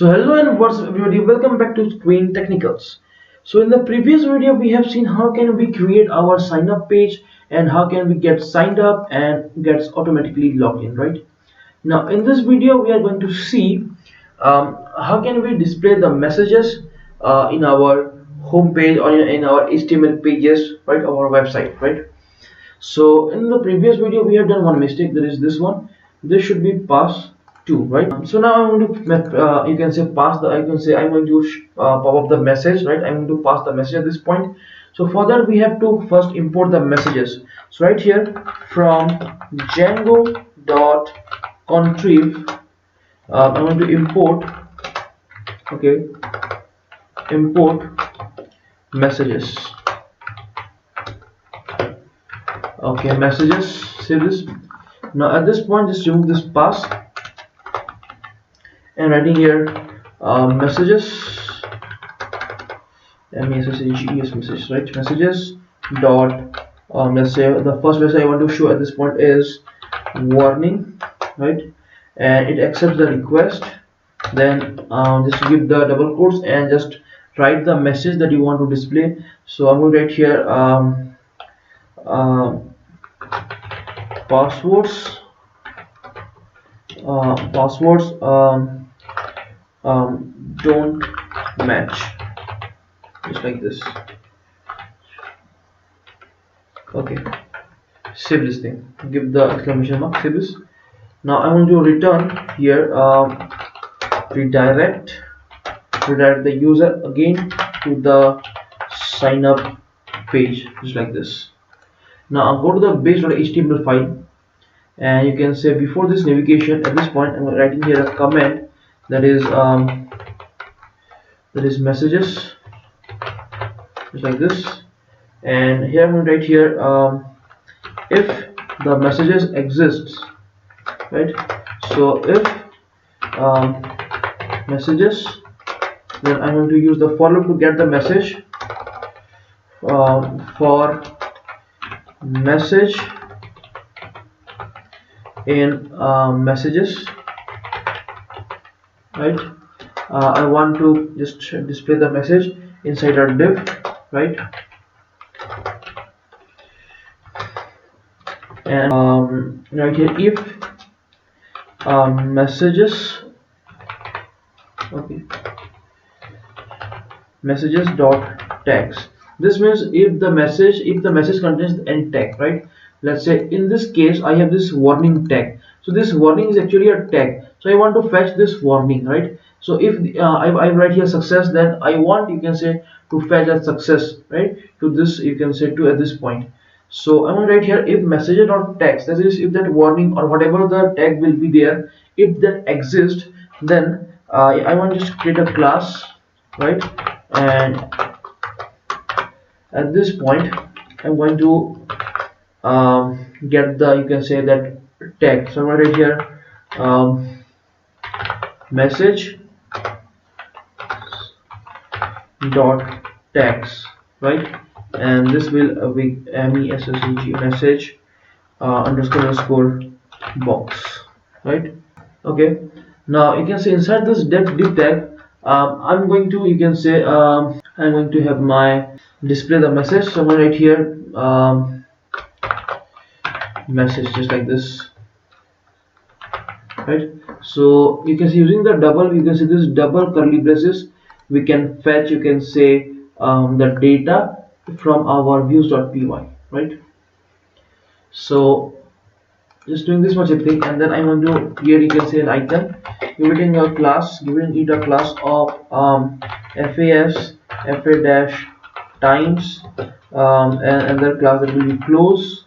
So hello and what's up everybody, welcome back to Screen Technicals. So in the previous video we have seen how can we create our sign up page and how can we get signed up and gets automatically logged in, right? Now in this video we are going to see how can we display the messages in our home page or in our HTML pages, right, of our website, right? So in the previous video we have done one mistake, that is this one. This should be pass to, right? So now I'm going to you can say pass the, I can say I'm going to pop up the message, right? I'm going to pass the message at this point. So for that we have to first import the messages. So right here from django.contrive I'm going to import, okay, import messages. Okay, messages, save this. Now at this point just remove this pass and writing here messages, message, right? Messages dot let's say the first message I want to show at this point is warning, right? And it accepts the request. Then just give the double quotes and just write the message that you want to display. So I'm going to write here passwords don't match, just like this. Okay, save this thing, give the exclamation mark, save this. Now I'm going to return here redirect the user again to the sign up page, just like this. Now I'll go to the base.html file and you can say before this navigation at this point I'm writing here a comment that is messages, just like this. And here I'm going to write here if the messages exists, right? So if messages, then I'm going to use the for loop to get the message for message in messages, right? I want to just display the message inside our div, right? And right here if messages, okay, messages dot tags. This means if the message contains any tag, right? Let's say in this case I have this warning tag. So this warning is actually a tag, so I want to fetch this warning, right? So if I write here success, then I want, you can say, to fetch that success, right, to this, you can say, to at this point. So I'm going to write here if messages dot tags, that is if that warning or whatever the tag will be there, if that exists, then I want to just create a class, right? And at this point I'm going to get the, you can say, that tag. So I'm going to write here message dot tags, right? And this will be message underscore box, right? Okay, now you can say inside this div tag I'm going to, you can say, I'm going to have my display the message. So I'm going to write here message, just like this, right? So you can see using the double, you can see this double curly braces, we can fetch, you can say, the data from our views.py, right? So just doing this much thing, and then I'm going to here, you can say, an icon, giving a class, giving it a class of fa-times and another class that will be close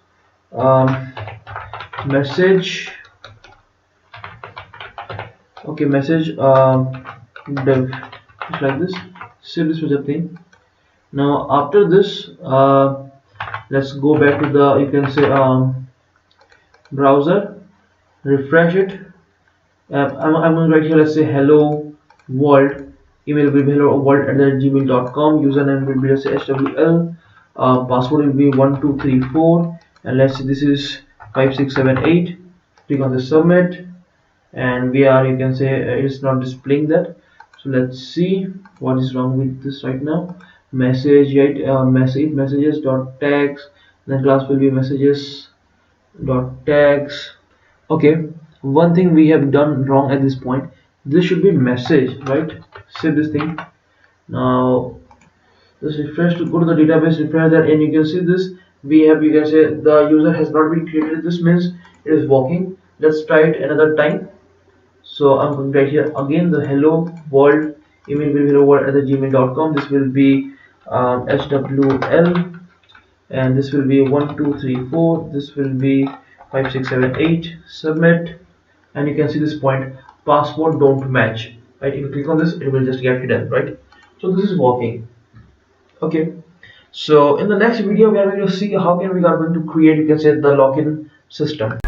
message, okay, message div, just like this. Save this much thing. Now after this let's go back to the, you can say, browser, refresh it. I'm going to write here, let's say, hello world, email will be hello world at gmail.com, username will be, let's say, HWL, password will be 1234, and let's say this is 5678. Click on the submit, and we are, you can say, it's not displaying that. So let's see what is wrong with this right now. Message, right? Messages dot tags. Then class will be messages dot tags. Okay, one thing we have done wrong at this point. This should be message, right? Save this thing. Now just refresh to go to the database, refresh that, and you can see this. We have, you can say, the user has not been created. This means it is working. Let's try it another time. So I'm going to write here again the hello world email will be hello world at the gmail.com. This will be HWL, and this will be 1234. This will be 5678. Submit, and you can see this point, password don't match. Right? If you click on this, it will just get hidden. Right? So this is working. Okay. So in the next video, we are going to see how can we are going to create, you can say, the login system.